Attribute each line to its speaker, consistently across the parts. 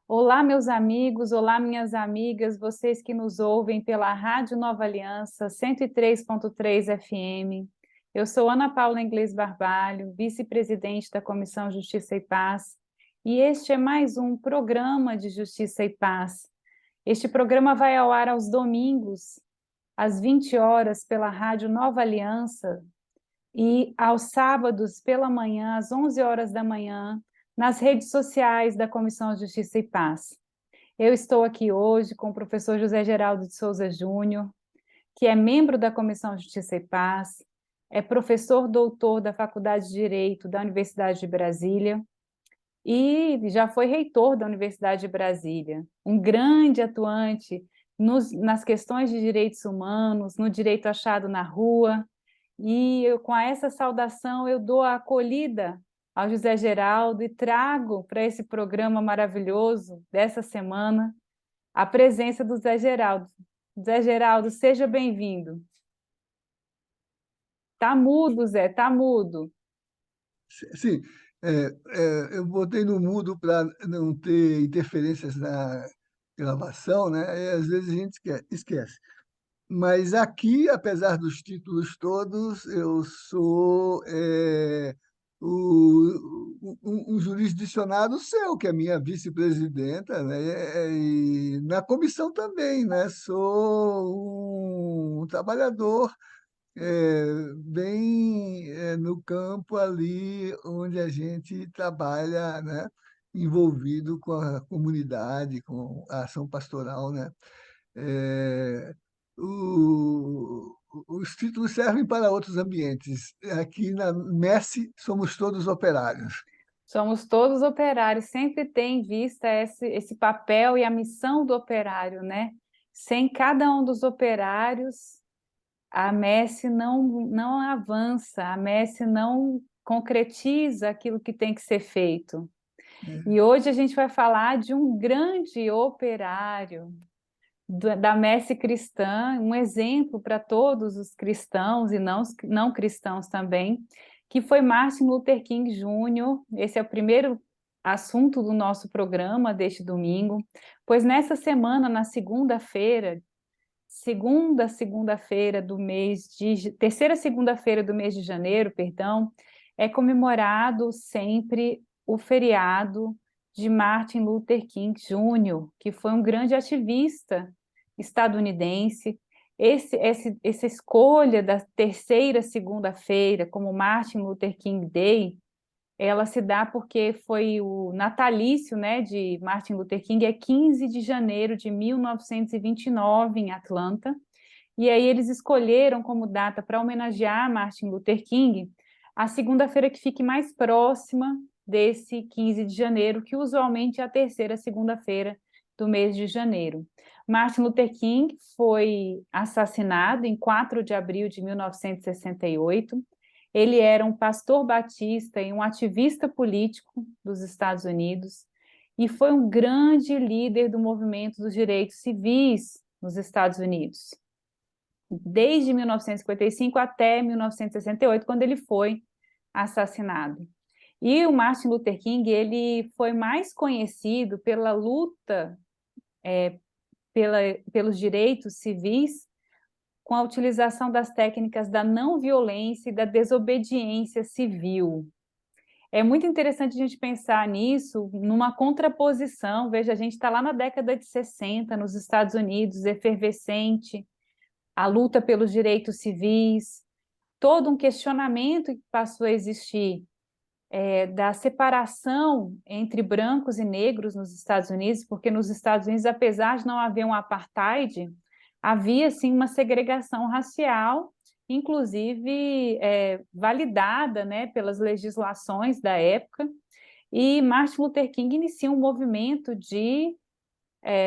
Speaker 1: Olá, meus amigos, olá, minhas amigas, vocês que nos ouvem pela Rádio Nova Aliança 103.3 FM. Eu sou Ana Paula Inglês Barbalho, vice-presidente da Comissão Justiça e Paz, e este é mais um programa de Justiça e Paz. Este programa vai ao ar aos domingos, às 20 horas, pela Rádio Nova Aliança, e aos sábados, pela manhã, às 11 horas da manhã, nas redes sociais da Comissão Justiça e Paz. Eu estou aqui hoje com o professor José Geraldo de Souza Júnior, que é membro da Comissão Justiça e Paz, é professor doutor da Faculdade de Direito da Universidade de Brasília e já foi reitor da Universidade de Brasília, um grande atuante nas questões de direitos humanos, no direito achado na rua, e com essa saudação eu dou a acolhida ao José Geraldo e trago para esse programa maravilhoso dessa semana a presença do Zé Geraldo. Zé Geraldo, seja bem-vindo. Tá mudo, Zé, tá mudo.
Speaker 2: Sim, eu botei no mudo para não ter interferências na gravação, né? E às vezes a gente esquece. Mas aqui, apesar dos títulos todos, eu sou um jurisdicionado seu, que é minha vice-presidenta, né? E na comissão também, né? Sou um trabalhador bem no campo ali onde a gente trabalha, né, envolvido com a comunidade, com a ação pastoral, né? Eh, os títulos servem para outros ambientes. Aqui na Messi somos todos operários.
Speaker 1: Somos todos operários, sempre tem em vista esse papel e a missão do operário, né? Sem cada um dos operários, a Messi não avança, a Messi não concretiza aquilo que tem que ser feito.
Speaker 2: Né?
Speaker 1: E hoje a gente vai falar de um grande operário da messe cristã, um exemplo para todos os cristãos e não cristãos também, que foi Martin Luther King Jr. Esse é o primeiro assunto do nosso programa deste domingo, pois nessa semana, na segunda-feira do terceira segunda-feira do mês de janeiro, perdão, é comemorado sempre o feriado de Martin Luther King Jr., que foi um grande ativista estadunidense. Essa escolha da terceira segunda-feira como Martin Luther King Day, ela se dá porque foi o natalício, né, de Martin Luther King, é 15 de janeiro de 1929, em Atlanta, e aí eles escolheram como data para homenagear Martin Luther King a segunda-feira que fique mais próxima desse 15 de janeiro, que usualmente é a terceira segunda-feira do mês de janeiro. Martin Luther King foi assassinado em 4 de abril de 1968. Ele era um pastor batista e um ativista político dos Estados Unidos e foi um grande líder do movimento dos direitos civis nos Estados Unidos, desde 1955 até 1968, quando ele foi assassinado. E o Martin Luther King, ele foi mais conhecido pela luta pelos direitos civis com a utilização das técnicas da não violência e da desobediência civil. É muito interessante a gente pensar nisso, numa contraposição. Veja, a gente está lá na década de 60, nos Estados Unidos, efervescente, a luta pelos direitos civis, todo um questionamento que passou a existir da separação entre brancos e negros nos Estados Unidos, porque nos Estados Unidos, apesar de não haver um apartheid, havia sim uma segregação racial, inclusive validada, né, pelas legislações da época, e Martin Luther King inicia um movimento de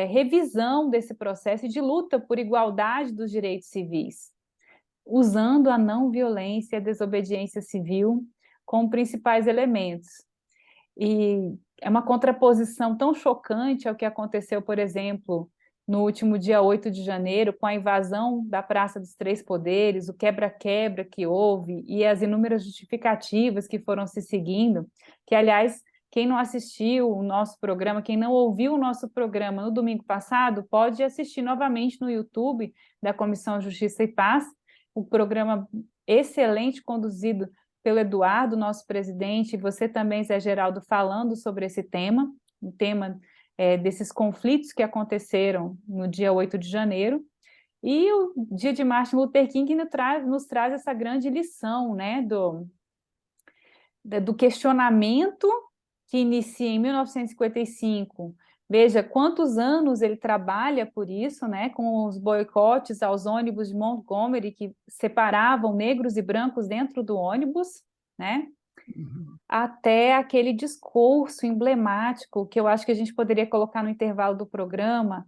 Speaker 1: revisão desse processo e de luta por igualdade dos direitos civis, usando a não violência e a desobediência civil como principais elementos. E é uma contraposição tão chocante ao que aconteceu, por exemplo, no último dia 8 de janeiro, com a invasão da Praça dos Três Poderes, o quebra-quebra que houve e as inúmeras justificativas que foram se seguindo, que, aliás, Quem não assistiu o nosso programa, quem não ouviu o nosso programa no domingo passado, pode assistir novamente no YouTube da Comissão Justiça e Paz, o programa excelente conduzido pelo Eduardo, nosso presidente, e você também, Zé Geraldo, falando sobre esse tema, o tema desses conflitos que aconteceram no dia 8 de janeiro. E o dia de Martin Luther King nos traz essa grande lição, né, do questionamento que inicia em 1955. Veja quantos anos ele trabalha por isso, né, com os boicotes aos ônibus de Montgomery, que separavam negros e brancos dentro do ônibus, né, até aquele discurso emblemático que eu acho que a gente poderia colocar no intervalo do programa,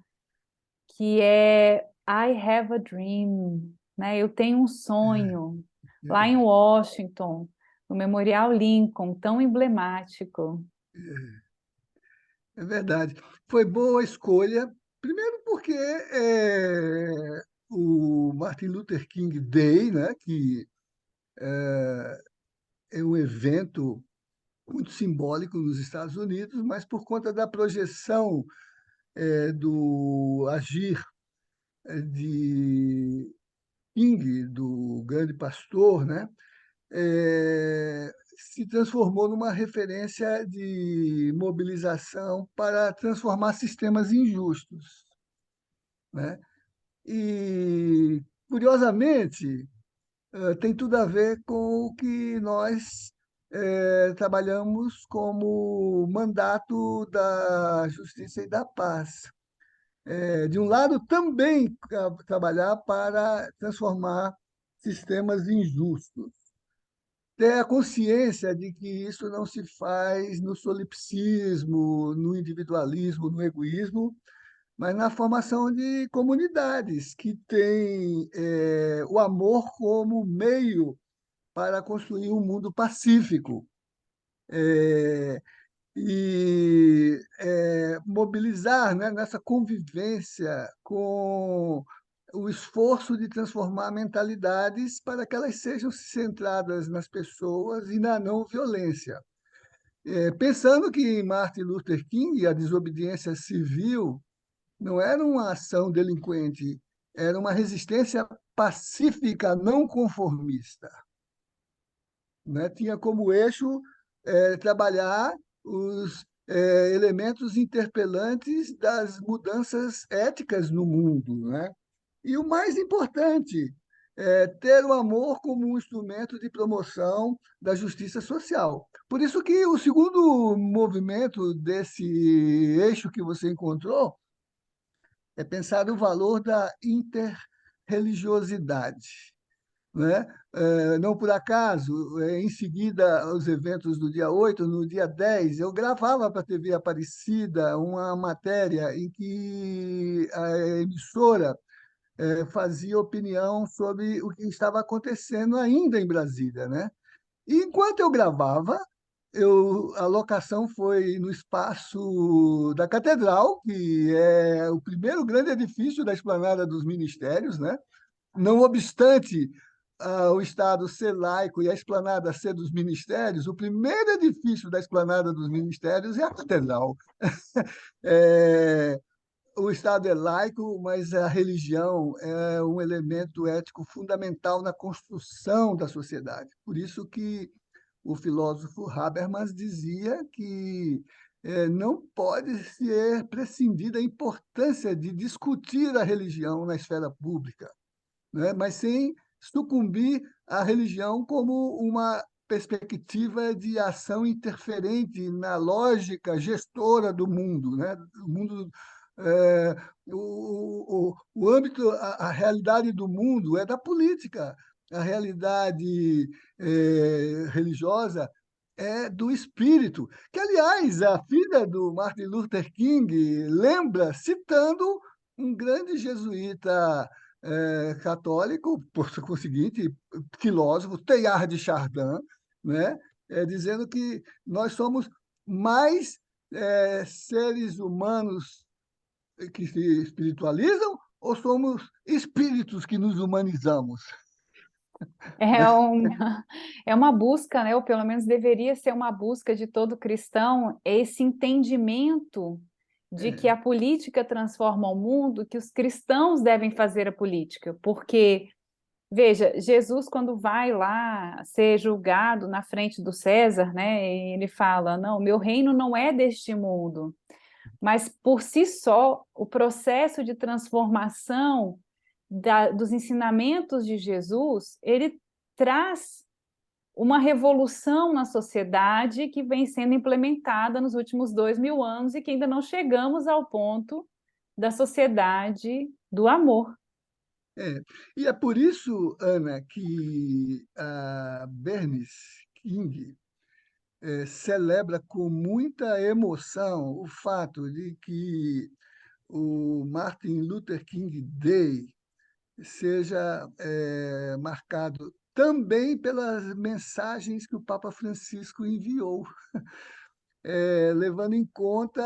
Speaker 1: que é I have a dream, né? Eu tenho um sonho, lá em Washington, no Memorial Lincoln, tão emblemático.
Speaker 2: É verdade. Foi boa a escolha, primeiro porque o Martin Luther King Day, né, que é um evento muito simbólico nos Estados Unidos, mas por conta da projeção do agir de King, do grande pastor, né, se transformou numa referência de mobilização para transformar sistemas injustos, né? E, curiosamente, tem tudo a ver com o que nós trabalhamos como mandato da justiça e da paz. De um lado, também trabalhar para transformar sistemas injustos. Ter a consciência de que isso não se faz no solipsismo, no individualismo, no egoísmo, mas na formação de comunidades que têm o amor como meio para construir um mundo pacífico. Mobilizar, né, nessa convivência com o esforço de transformar mentalidades para que elas sejam centradas nas pessoas e na não violência. Pensando que em Martin Luther King a desobediência civil não era uma ação delinquente, era uma resistência pacífica não conformista, né? Tinha como eixo trabalhar os elementos interpelantes das mudanças éticas no mundo, né? E o mais importante, ter o amor como um instrumento de promoção da justiça social. Por isso que o segundo movimento desse eixo que você encontrou é pensar o valor da interreligiosidade, né? Não por acaso, em seguida aos eventos do dia 8, no dia 10, eu gravava para a TV Aparecida uma matéria em que a emissora fazia opinião sobre o que estava acontecendo ainda em Brasília, né? E enquanto eu gravava, a locação foi no espaço da Catedral, que é o primeiro grande edifício da Esplanada dos Ministérios, né? Não obstante o Estado ser laico e a Esplanada ser dos Ministérios, o primeiro edifício da Esplanada dos Ministérios é a Catedral. É, o Estado é laico, mas a religião é um elemento ético fundamental na construção da sociedade. Por isso que o filósofo Habermas dizia que não pode ser prescindida a importância de discutir a religião na esfera pública, né? Mas sem sucumbir à religião como uma perspectiva de ação interferente na lógica gestora do mundo, né? O mundo, é, o âmbito, a realidade do mundo é da política, a realidade religiosa é do espírito, que, aliás, a filha do Martin Luther King lembra, citando um grande jesuíta católico, por conseguinte, filósofo, Teilhard de Chardin, né? Dizendo que nós somos mais seres humanos que se espiritualizam ou somos espíritos que nos humanizamos?
Speaker 1: É uma, é uma busca, né? Ou pelo menos deveria ser uma busca de todo cristão, esse entendimento de que
Speaker 2: É,
Speaker 1: a política transforma o mundo, que os cristãos devem fazer a política, porque veja, Jesus, quando vai lá ser julgado na frente do César, né, ele fala: Não, meu reino não é deste mundo, mas por si só, o processo de transformação dos ensinamentos de Jesus, ele traz uma revolução na sociedade que vem sendo implementada nos últimos 2000 anos e que ainda não chegamos ao ponto da sociedade do amor.
Speaker 2: é. E é por isso, Ana, que a Bernice King celebra com muita emoção o fato de que o Martin Luther King Day seja marcado também pelas mensagens que o Papa Francisco enviou, levando em conta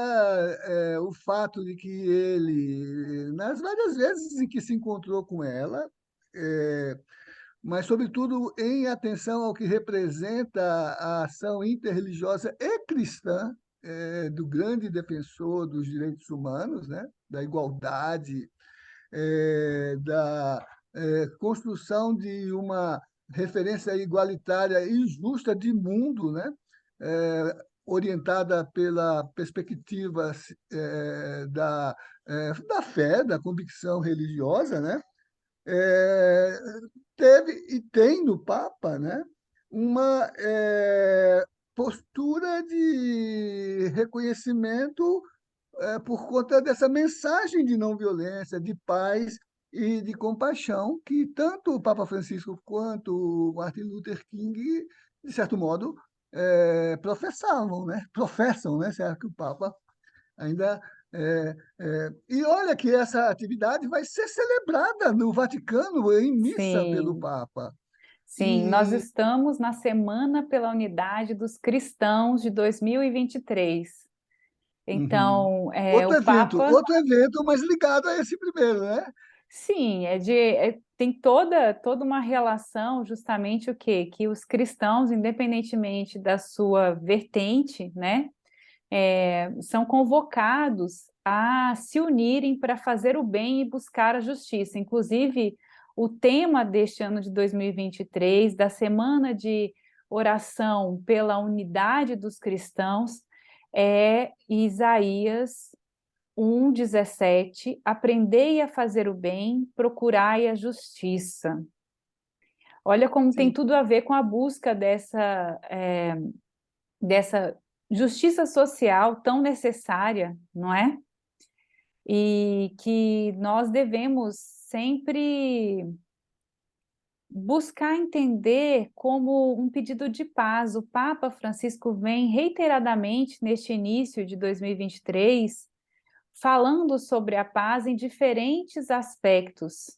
Speaker 2: o fato de que ele, nas várias vezes em que se encontrou com ela, eh, mas, sobretudo, em atenção ao que representa a ação interreligiosa e cristã do grande defensor dos direitos humanos, né, da igualdade, da construção de uma referência igualitária e justa de mundo, né? Orientada pela perspectiva da fé, da convicção religiosa, né? Eh, Teve e tem no Papa, né, uma postura de reconhecimento por conta dessa mensagem de não violência, de paz e de compaixão que tanto o Papa Francisco quanto o Martin Luther King, de certo modo, professavam, né? Professam, né? Será que o Papa ainda. E olha que essa atividade vai ser celebrada no Vaticano em missa pelo
Speaker 1: Sim,
Speaker 2: Papa.
Speaker 1: sim, nós
Speaker 2: E
Speaker 1: estamos na Semana pela Unidade dos Cristãos de 2023.
Speaker 2: uhum.
Speaker 1: Então, o Papa,
Speaker 2: Outro evento, mas ligado a esse primeiro, né?
Speaker 1: sim, tem toda uma relação, justamente o quê? Que os cristãos, independentemente da sua vertente, né, são convocados a se unirem para fazer o bem e buscar a justiça. Inclusive, o tema deste ano de 2023, da Semana de Oração pela Unidade dos Cristãos, é Isaías 1:17: Aprendei a fazer o bem, procurai a justiça. Olha como tem
Speaker 2: Sim,
Speaker 1: tudo a ver com a busca dessa justiça social tão necessária, não é? E que nós devemos sempre buscar entender como um pedido de paz. O Papa Francisco vem reiteradamente neste início de 2023 falando sobre a paz em diferentes aspectos.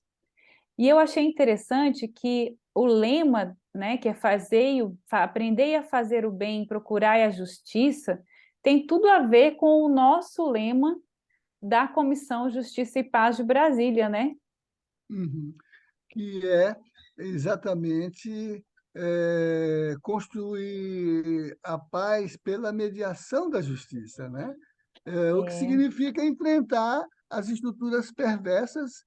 Speaker 1: E eu achei interessante que o lema, né, que é aprender a fazer o bem, procurar a justiça, tem tudo a ver com o nosso lema da Comissão Justiça e Paz de Brasília, né?
Speaker 2: uhum. Que é exatamente construir a paz pela mediação da justiça, né? O que
Speaker 1: É,
Speaker 2: significa enfrentar as estruturas perversas,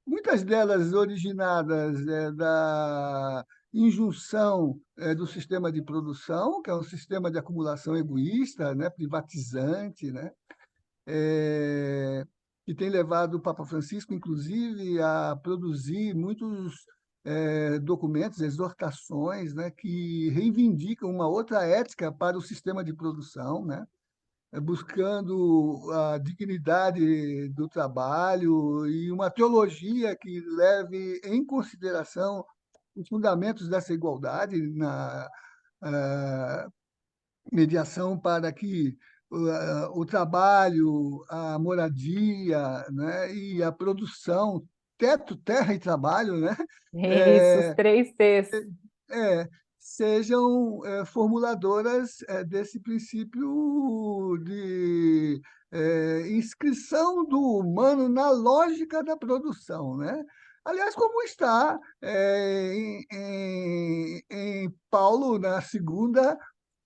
Speaker 2: muitas delas originadas da injunção do sistema de produção, que é um sistema de acumulação egoísta, né, privatizante, né, que tem levado o Papa Francisco, inclusive, a produzir muitos documentos, exortações, né, que reivindicam uma outra ética para o sistema de produção, né, buscando a dignidade do trabalho e uma teologia que leve em consideração os fundamentos dessa igualdade na mediação para que o trabalho, a moradia, né, e a produção, teto, terra e trabalho, né,
Speaker 1: isso, os
Speaker 2: eh,
Speaker 1: 3 Cs.
Speaker 2: é, sejam formuladoras desse princípio de inscrição do humano na lógica da produção, né? Aliás, como está em Paulo, na segunda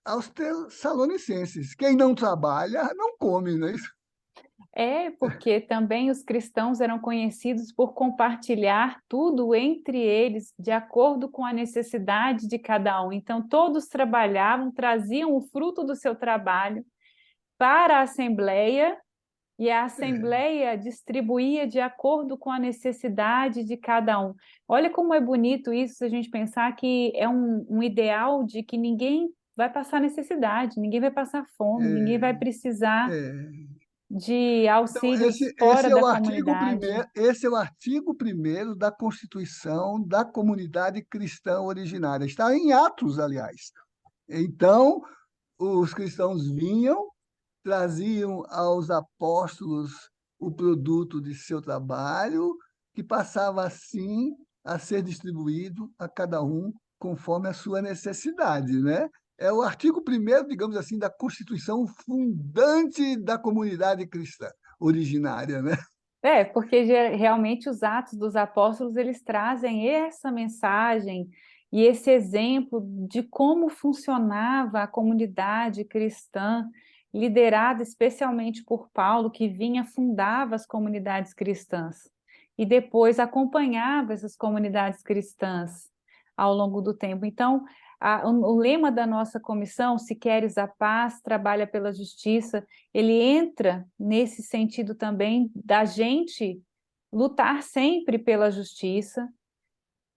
Speaker 2: aos Tessalonicenses. Quem não trabalha, não come, não é isso?
Speaker 1: É, porque também os cristãos eram conhecidos por compartilhar tudo entre eles, de acordo com a necessidade de cada um. Então, todos trabalhavam, traziam o fruto do seu trabalho para a Assembleia, e a
Speaker 2: É,
Speaker 1: Assembleia distribuía de acordo com a necessidade de cada um. Olha como é bonito isso, se a gente pensar que é um ideal de que ninguém vai passar necessidade, ninguém vai passar fome, ninguém vai
Speaker 2: é,
Speaker 1: precisar
Speaker 2: é.
Speaker 1: de
Speaker 2: Então,
Speaker 1: auxílios
Speaker 2: esse
Speaker 1: fora
Speaker 2: é
Speaker 1: da
Speaker 2: o artigo
Speaker 1: comunidade.
Speaker 2: primeiro, esse é o artigo primeiro da Constituição da Comunidade Cristã Originária. Está em Atos, aliás. Então, os cristãos vinham, traziam aos apóstolos o produto de seu trabalho, que passava assim a ser distribuído a cada um conforme a sua necessidade, né? É o artigo primeiro, digamos assim, da Constituição fundante da comunidade cristã originária, né?
Speaker 1: É, porque realmente os Atos dos Apóstolos, eles trazem essa mensagem e esse exemplo de como funcionava a comunidade cristã, liderada especialmente por Paulo, que vinha, fundava as comunidades cristãs e depois acompanhava essas comunidades cristãs ao longo do tempo. Então, o lema da nossa comissão, Se Queres a Paz, Trabalha pela Justiça, ele entra nesse sentido também da gente lutar sempre pela justiça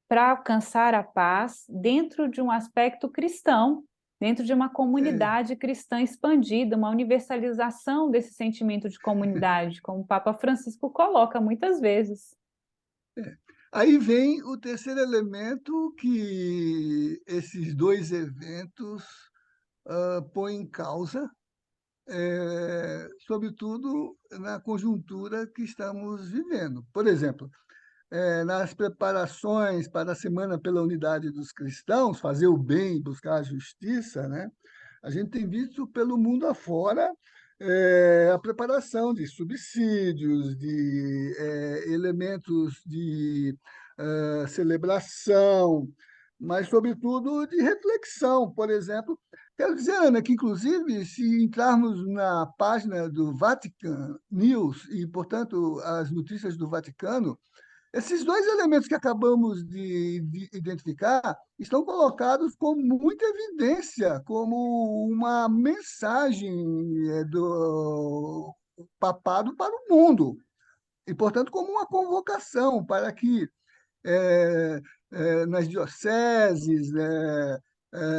Speaker 1: para alcançar a paz dentro de um aspecto cristão, dentro de uma
Speaker 2: É,
Speaker 1: comunidade cristã expandida, uma universalização desse sentimento de comunidade, como o Papa Francisco coloca muitas vezes.
Speaker 2: é. Aí vem o terceiro elemento que esses dois eventos põem em causa, sobretudo na conjuntura que estamos vivendo. Por exemplo, nas preparações para a Semana pela Unidade dos Cristãos, fazer o bem, buscar a justiça, né? A gente tem visto pelo mundo afora a preparação de subsídios, de elementos de celebração, mas, sobretudo, de reflexão. Por exemplo, quero dizer, Ana, que, inclusive, se entrarmos na página do Vatican News e, portanto, as notícias do Vaticano, esses dois elementos que acabamos de identificar estão colocados com muita evidência, como uma mensagem do papado para o mundo, e, portanto, como uma convocação para que nas dioceses,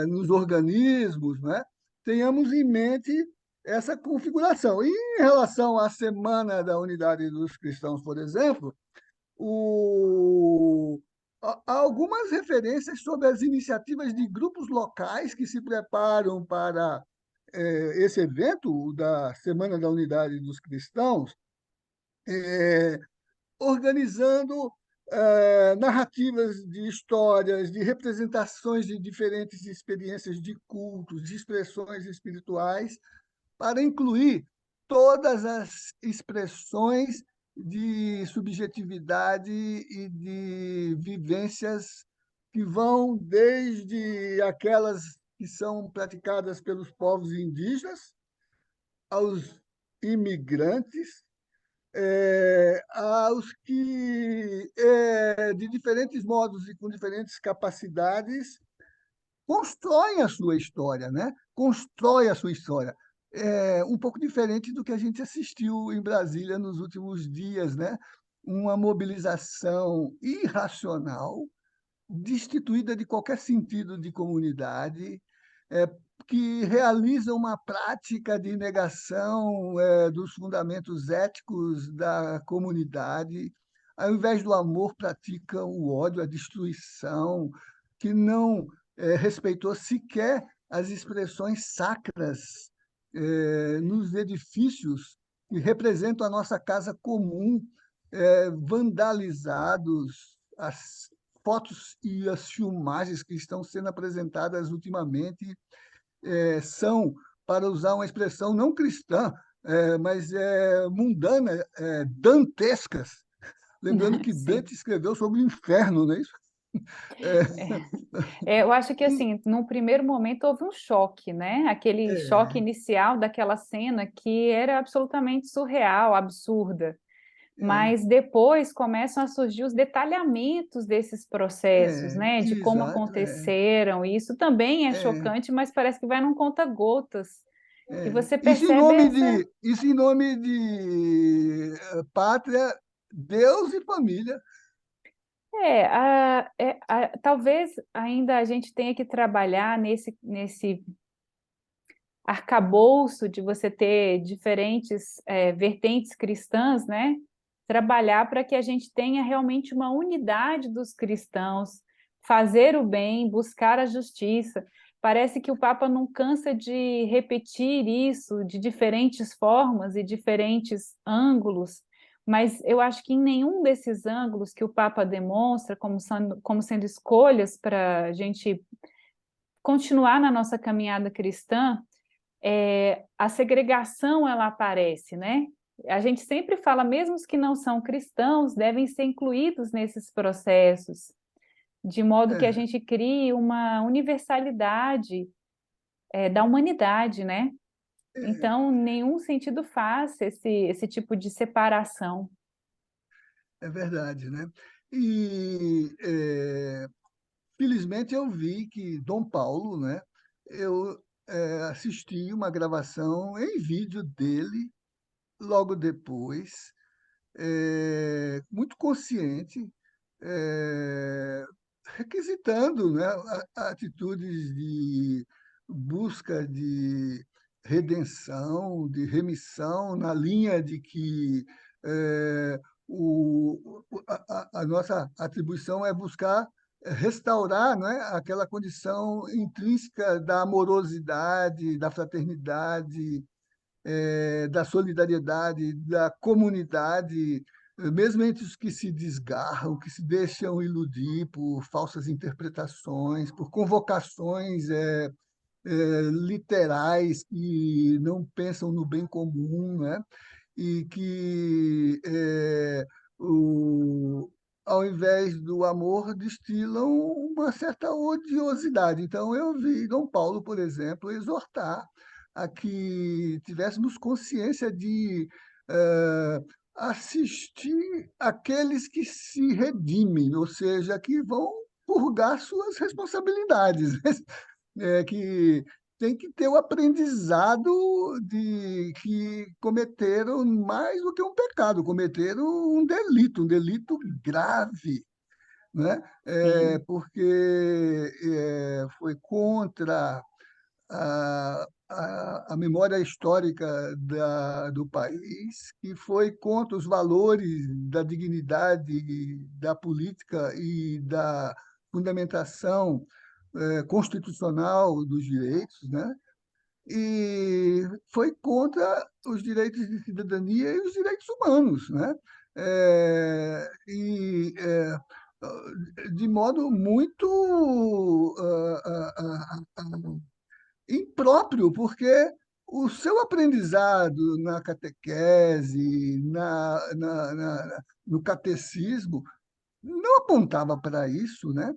Speaker 2: nos organismos, né, tenhamos em mente essa configuração. E em relação à Semana da Unidade dos Cristãos, por exemplo, há algumas referências sobre as iniciativas de grupos locais que se preparam para esse evento da Semana da Unidade dos Cristãos, organizando narrativas de histórias, de representações de diferentes experiências de cultos, de expressões espirituais, para incluir todas as expressões de subjetividade e de vivências que vão desde aquelas que são praticadas pelos povos indígenas aos imigrantes, aos que, de diferentes modos e com diferentes capacidades, constroem a sua história, né? Constrói a sua história. É um pouco diferente do que a gente assistiu em Brasília nos últimos dias, né? Uma mobilização irracional, destituída de qualquer sentido de comunidade, é, que realiza uma prática de negação dos fundamentos éticos da comunidade, ao invés do amor, pratica o ódio, a destruição, que não respeitou sequer as expressões sacras nos edifícios que representam a nossa casa comum, vandalizados, as fotos e as filmagens que estão sendo apresentadas ultimamente são, para usar uma expressão não cristã, mas mundana, dantescas. Lembrando que
Speaker 1: Sim.
Speaker 2: Dante escreveu sobre o inferno, não é isso? É,
Speaker 1: Eu acho que,
Speaker 2: e-
Speaker 1: assim, num primeiro momento houve um choque, né? Aquele choque
Speaker 2: é,
Speaker 1: inicial daquela cena que era absolutamente surreal, absurda.
Speaker 2: é,
Speaker 1: Mas depois começam a surgir os detalhamentos desses processos, né? De como
Speaker 2: exato,
Speaker 1: aconteceram. E isso também é
Speaker 2: é,
Speaker 1: chocante, mas parece que vai num conta-gotas. E
Speaker 2: é.
Speaker 1: você percebe essa.
Speaker 2: Isso em nome de pátria, Deus e família.
Speaker 1: Talvez ainda a gente tenha que trabalhar nesse arcabouço de você ter diferentes vertentes cristãs, né? Trabalhar para que a gente tenha realmente uma unidade dos cristãos, fazer o bem, buscar a justiça. Parece que o Papa não cansa de repetir isso de diferentes formas e diferentes ângulos, mas eu acho que em nenhum desses ângulos que o Papa demonstra como sendo escolhas para a gente continuar na nossa caminhada cristã, a segregação ela aparece, né? A gente sempre fala, mesmo os que não são cristãos devem ser incluídos nesses processos, de modo que a
Speaker 2: É,
Speaker 1: gente crie uma universalidade, da humanidade, né?
Speaker 2: é,
Speaker 1: Então, nenhum sentido faz esse tipo de separação.
Speaker 2: é verdade, né? E felizmente eu vi que Dom Paulo, né? Eu assisti uma gravação em vídeo dele logo depois, muito consciente, eh, requisitando, né, atitudes de busca de redenção, de remissão, na linha de que a nossa atribuição é buscar restaurar, né, aquela condição intrínseca da amorosidade, da fraternidade, da solidariedade, da comunidade, mesmo entre os que se desgarram, que se deixam iludir por falsas interpretações, por convocações literais que não pensam no bem comum, né? E que, o, ao invés do amor, destilam uma certa odiosidade. Então, eu vi Dom Paulo, por exemplo, exortar a que tivéssemos consciência de assistir aqueles que se redimem, ou seja, que vão purgar suas responsabilidades, que tem que ter o aprendizado de que cometeram mais do que um pecado, cometeram um delito grave, né?
Speaker 1: Sim,
Speaker 2: Porque foi contra a memória histórica do país, que foi contra os valores da dignidade da política e da fundamentação constitucional dos direitos, né? E foi contra os direitos de cidadania e os direitos humanos, né? De modo muito impróprio, porque o seu aprendizado na catequese, no catecismo, não apontava para isso, né?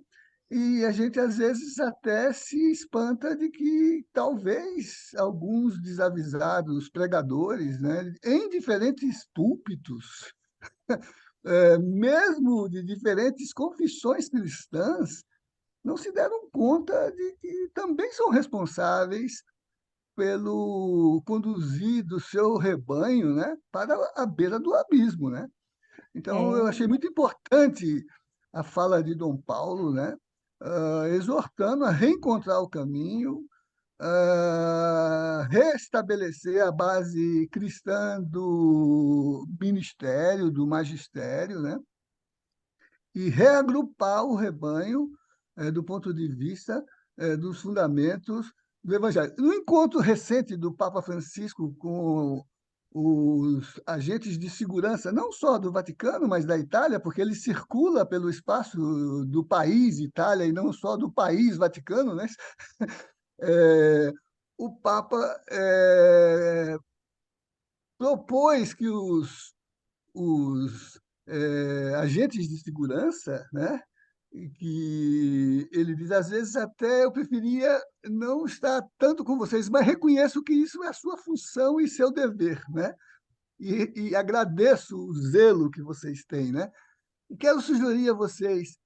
Speaker 2: E a gente, às vezes, até se espanta de que talvez alguns desavisados pregadores, né, em diferentes púlpitos, mesmo de diferentes confissões cristãs, não se deram conta de que também são responsáveis pelo conduzir do seu rebanho, né, para a beira do abismo, né? Então, eu
Speaker 1: é,
Speaker 2: achei muito importante a fala de Dom Paulo, né, exortando a reencontrar o caminho, restabelecer a base cristã do ministério, do magistério, né, e reagrupar o rebanho do ponto de vista dos fundamentos do Evangelho. No encontro recente do Papa Francisco com os agentes de segurança, não só do Vaticano, mas da Itália, porque ele circula pelo espaço do país Itália e não só do país Vaticano, né? É, o Papa propôs que os agentes de segurança, né? E que ele diz, às vezes até eu preferia não estar tanto com vocês, mas reconheço que isso é a sua função e seu dever, né? E agradeço o zelo que vocês têm, né? E quero sugerir a vocês,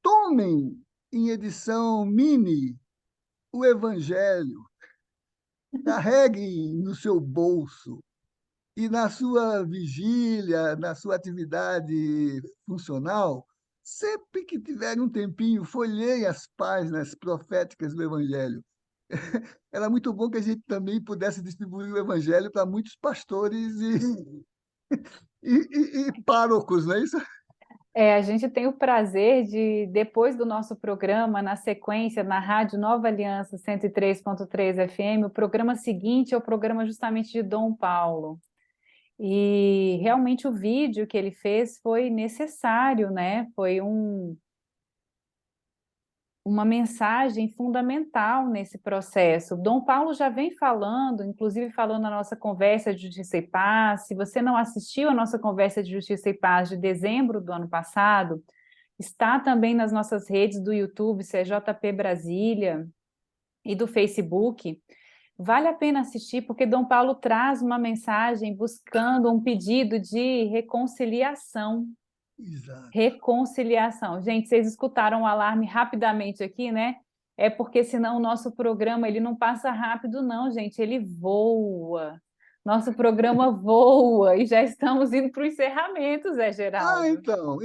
Speaker 2: tomem em edição mini o Evangelho, carreguem no seu bolso e na sua vigília, na sua atividade funcional, sempre que tiverem um tempinho, folheiem as páginas proféticas do Evangelho. Era muito bom que a gente também pudesse distribuir o Evangelho para muitos pastores e párocos, não é isso?
Speaker 1: A gente tem o prazer de, depois do nosso programa, na sequência, na Rádio Nova Aliança 103.3 FM, o programa seguinte é o programa justamente de Dom Paulo. E realmente o vídeo que ele fez foi necessário, né? Foi uma mensagem fundamental nesse processo. Dom Paulo já vem falando, inclusive falando na nossa conversa de Justiça e Paz. Se você não assistiu a nossa conversa de Justiça e Paz de dezembro do ano passado, está também nas nossas redes do YouTube, CJP Brasília, e do Facebook. Vale a pena assistir, porque Dom Paulo traz uma mensagem buscando um pedido de reconciliação.
Speaker 2: Exato.
Speaker 1: Reconciliação. Gente, vocês escutaram o alarme rapidamente aqui, né? É porque senão o nosso programa ele não passa rápido, não, gente. Ele voa. Nosso programa voa e já estamos indo para o encerramento, Zé
Speaker 2: Ah,
Speaker 1: Geraldo.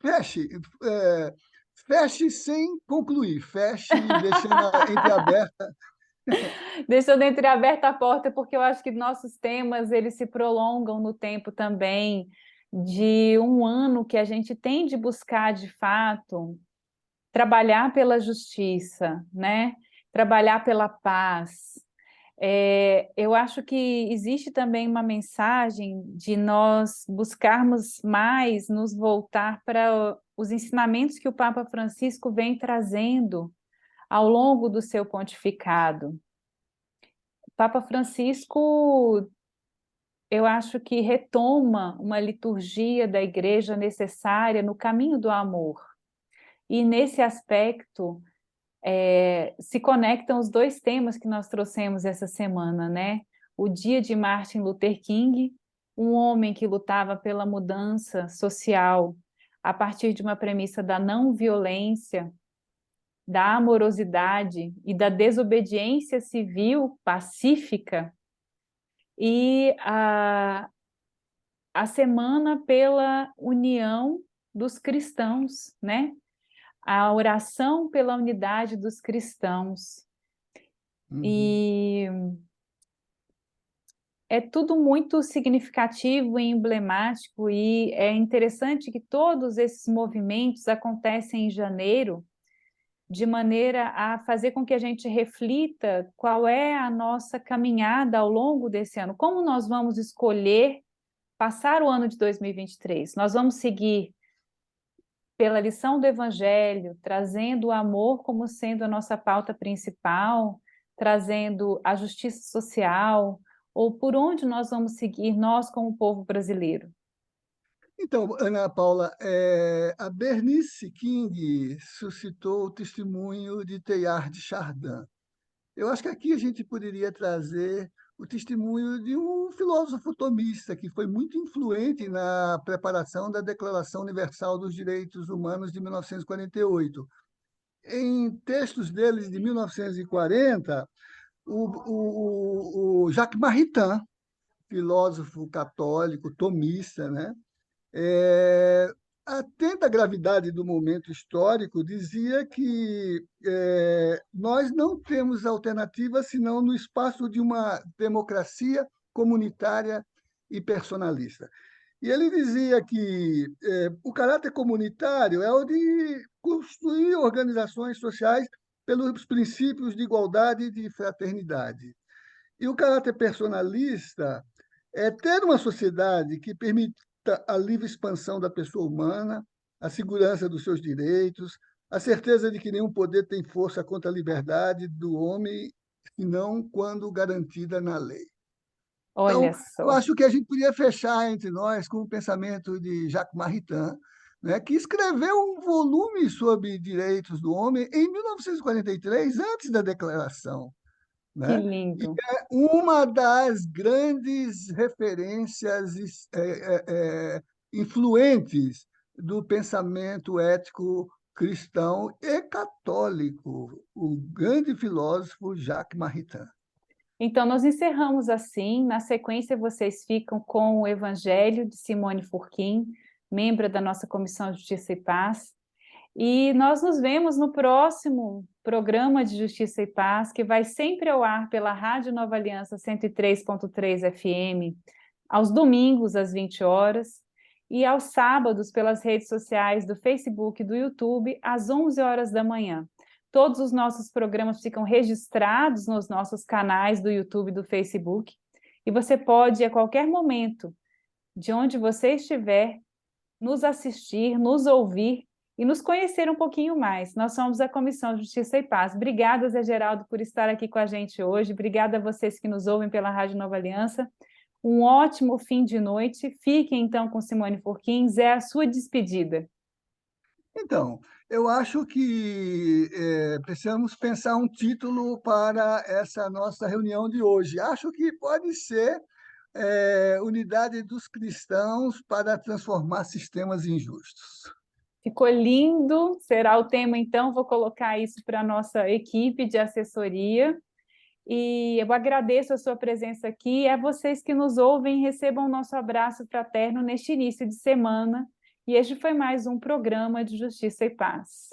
Speaker 2: feche, é, feche sem concluir, feche deixando entreaberta.
Speaker 1: Deixando entreaberta a porta, porque eu acho que nossos temas eles se prolongam no tempo também, de um ano que a gente tem de buscar, de fato, trabalhar pela justiça, né? Trabalhar pela paz. Eu acho que existe também uma mensagem de nós buscarmos mais nos voltar para os ensinamentos que o Papa Francisco vem trazendo ao longo do seu pontificado. O Papa Francisco, eu acho que retoma uma liturgia da igreja necessária no caminho do amor. E nesse aspecto, se conectam os dois temas que nós trouxemos essa semana, né? O dia de Martin Luther King, um homem que lutava pela mudança social a partir de uma premissa da não violência, da amorosidade e da desobediência civil pacífica, e a semana pela união dos cristãos, né? A oração pela unidade dos cristãos.
Speaker 2: Uhum.
Speaker 1: E é tudo muito significativo e emblemático, e é interessante que todos esses movimentos acontecem em janeiro, de maneira a fazer com que a gente reflita qual é a nossa caminhada ao longo desse ano, como nós vamos escolher passar o ano de 2023. Nós vamos seguir pela lição do Evangelho, trazendo o amor como sendo a nossa pauta principal, trazendo a justiça social, ou por onde nós vamos seguir, nós como povo brasileiro?
Speaker 2: Então, Ana Paula, a Bernice King suscitou o testemunho de Teilhard de Chardin. Eu acho que aqui a gente poderia trazer o testemunho de um filósofo tomista que foi muito influente na preparação da Declaração Universal dos Direitos Humanos de 1948. Em textos deles de 1940, o Jacques Maritain, filósofo católico tomista, né, é, atenta à gravidade do momento histórico, dizia que nós não temos alternativa senão no espaço de uma democracia comunitária e personalista. E ele dizia que o caráter comunitário é o de construir organizações sociais pelos princípios de igualdade e de fraternidade. E o caráter personalista é ter uma sociedade que permita a livre expansão da pessoa humana, a segurança dos seus direitos, a certeza de que nenhum poder tem força contra a liberdade do homem, senão quando garantida na lei. Então,
Speaker 1: Olha
Speaker 2: eu
Speaker 1: só,
Speaker 2: acho que a gente podia fechar entre nós com o pensamento de Jacques Maritain, né, que escreveu um volume sobre direitos do homem em 1943, antes da Declaração,
Speaker 1: que
Speaker 2: né? E
Speaker 1: lindo.
Speaker 2: é uma das grandes referências influentes do pensamento ético cristão e católico, o grande filósofo Jacques Maritain.
Speaker 1: Então, nós encerramos assim. Na sequência, vocês ficam com o Evangelho de Simone Furquim, membro da nossa Comissão de Justiça e Paz. E nós nos vemos no próximo programa de Justiça e Paz, que vai sempre ao ar pela Rádio Nova Aliança 103.3 FM, aos domingos, às 20 horas, e aos sábados pelas redes sociais do Facebook e do YouTube, às 11 horas da manhã. Todos os nossos programas ficam registrados nos nossos canais do YouTube e do Facebook, e você pode, a qualquer momento, de onde você estiver, nos assistir, nos ouvir e nos conhecer um pouquinho mais. Nós somos a Comissão Justiça e Paz. Obrigada, Zé Geraldo, por estar aqui com a gente hoje. Obrigada a vocês que nos ouvem pela Rádio Nova Aliança. Um ótimo fim de noite. Fiquem, então, com Simone Furquim. Zé, a sua despedida.
Speaker 2: Então, eu acho que precisamos pensar um título para essa nossa reunião de hoje. Acho que pode ser Unidade dos Cristãos para transformar sistemas injustos.
Speaker 1: Ficou lindo, será o tema, então. Vou colocar isso para a nossa equipe de assessoria. E eu agradeço a sua presença aqui. E a vocês que nos ouvem, recebam o nosso abraço fraterno neste início de semana. E este foi mais um programa de Justiça e Paz.